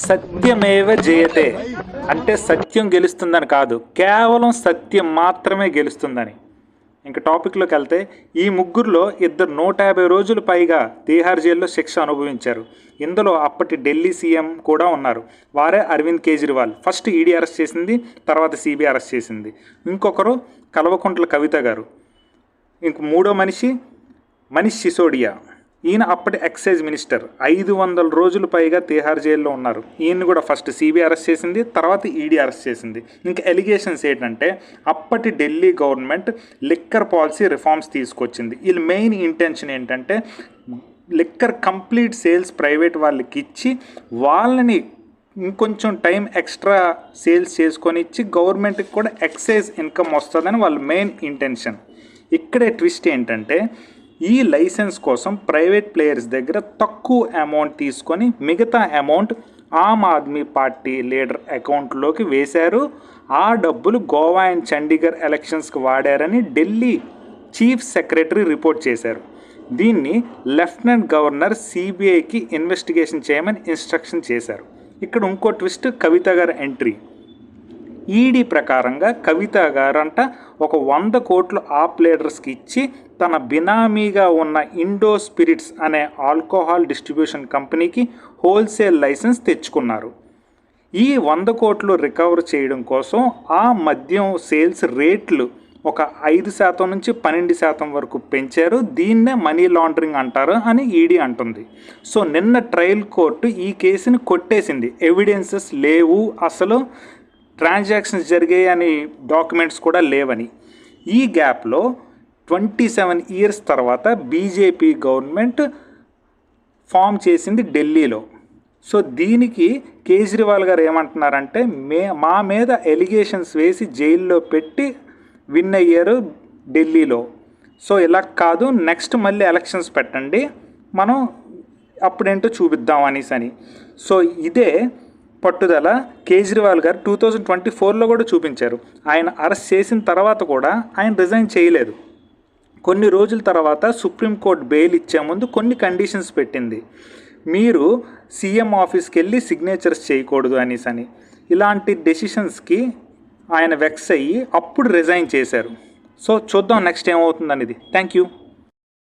సత్యమేవ జయతే అంటే సత్యం గెలుస్తుందని కాదు, కేవలం సత్యం మాత్రమే గెలుస్తుందని. ఇంకా టాపిక్లోకి వెళ్తే, ఈ ముగ్గురులో ఇద్దరు 150 రోజులు పైగా తీహార్ జైల్లో శిక్ష అనుభవించారు. ఇందులో అప్పటి ఢిల్లీ సీఎం కూడా ఉన్నారు. వారే Arvind Kejriwal. First ED arrest చేసింది, తర్వాత సిబిఐ అరెస్ట్ చేసింది. ఇంకొకరు కల్వకుంట్ల కవిత గారు. ఇంక మూడో మనిషి మనీష్ సిసోడియా. ఈయన అప్పటి ఎక్సైజ్ మినిస్టర్. 500 రోజులు పైగా తీహార్ జైల్లో ఉన్నారు. ఈయన్ని కూడా ఫస్ట్ సిబిఐ అరెస్ట్ చేసింది, తర్వాత ఈడీ అరెస్ట్ చేసింది. ఇంకా ఎలిగేషన్స్ ఏంటంటే, అప్పటి Delhi government liquor policy reforms తీసుకొచ్చింది. వీళ్ళ మెయిన్ ఇంటెన్షన్ ఏంటంటే, లిక్కర్ కంప్లీట్ సేల్స్ ప్రైవేట్ వాళ్ళకి ఇచ్చి వాళ్ళని ఇంకొంచెం టైం ఎక్స్ట్రా సేల్స్ చేసుకొని ఇచ్చి గవర్నమెంట్కి కూడా ఎక్సైజ్ ఇన్కమ్ వస్తుందని వాళ్ళ మెయిన్ ఇంటెన్షన్. ఇక్కడే ట్విస్ట్ ఏంటంటే, ఈ లైసెన్స్ కోసం ప్రైవేట్ ప్లేయర్స్ దగ్గర తక్కువ అమౌంట్ తీసుకొని మిగతా amount Aam Aadmi party leader అకౌంట్లోకి వేశారు. ఆ డబ్బులు గోవా అండ్ చండీగఢ్ ఎలక్షన్స్కి వాడారని ఢిల్లీ చీఫ్ సెక్రటరీ రిపోర్ట్ చేశారు. దీన్ని లెఫ్టినెంట్ గవర్నర్ సిబిఐకి ఇన్వెస్టిగేషన్ చేయమని ఇన్స్ట్రక్షన్ చేశారు. ఇక్కడ ఇంకో ట్విస్ట్, కవిత గారి ఎంట్రీ. ఈడీ ప్రకారంగా కవిత గారంట ఒక 100 కోట్లు ఆప్ లీడర్స్కి ఇచ్చి తన బినామీగా ఉన్న ఇండో స్పిరిట్స్ అనే ఆల్కహాల్ డిస్ట్రిబ్యూషన్ కంపెనీకి హోల్సేల్ లైసెన్స్ తెచ్చుకున్నారు. ఈ 100 కోట్లు రికవర్ చేయడం కోసం ఆ మద్యం సేల్స్ రేట్లు ఒక 5% నుంచి 12% వరకు పెంచారు. దీన్నే మనీ లాండరింగ్ అంటారు అని ఈడీ అంటుంది. సో నిన్న ట్రయల్ కోర్టు ఈ కేసుని కొట్టేసింది. ఎవిడెన్సెస్ లేవు, అసలు ట్రాన్సాక్షన్స్ జరిగాయి అని డాక్యుమెంట్స్ కూడా లేవని. ఈ గ్యాప్లో 27 ఇయర్స్ తర్వాత బీజేపీ గవర్నమెంట్ ఫామ్ చేసింది ఢిల్లీలో. సో దీనికి కేజ్రీవాల్ గారు ఏమంటున్నారంటే, మా మీద ఎలిగేషన్స్ వేసి జైల్లో పెట్టి విన్ అయ్యారు ఢిల్లీలో. సో ఇలా కాదు, నెక్స్ట్ మళ్ళీ ఎలక్షన్స్ పెట్టండి, మనం అప్పుడేంటో చూపిద్దాం అనేసి. సో ఇదే పట్టుదల కేజ్రీవాల్ గారు 2024లో కూడా చూపించారు. ఆయన అరెస్ట్ చేసిన తర్వాత కూడా ఆయన రిజైన్ చేయలేదు. కొన్ని రోజుల తర్వాత సుప్రీంకోర్టు బెయిల్ ఇచ్చే ముందు కొన్ని కండిషన్స్ పెట్టింది. మీరు సీఎం ఆఫీస్కి వెళ్ళి సిగ్నేచర్స్ చేయకూడదు అనేసి. ఇలాంటి డెసిషన్స్కి ఆయన వెక్స్ అయ్యి అప్పుడు రిజైన్ చేశారు. సో చూద్దాం నెక్స్ట్ ఏమవుతుంది అనేది. Thank you.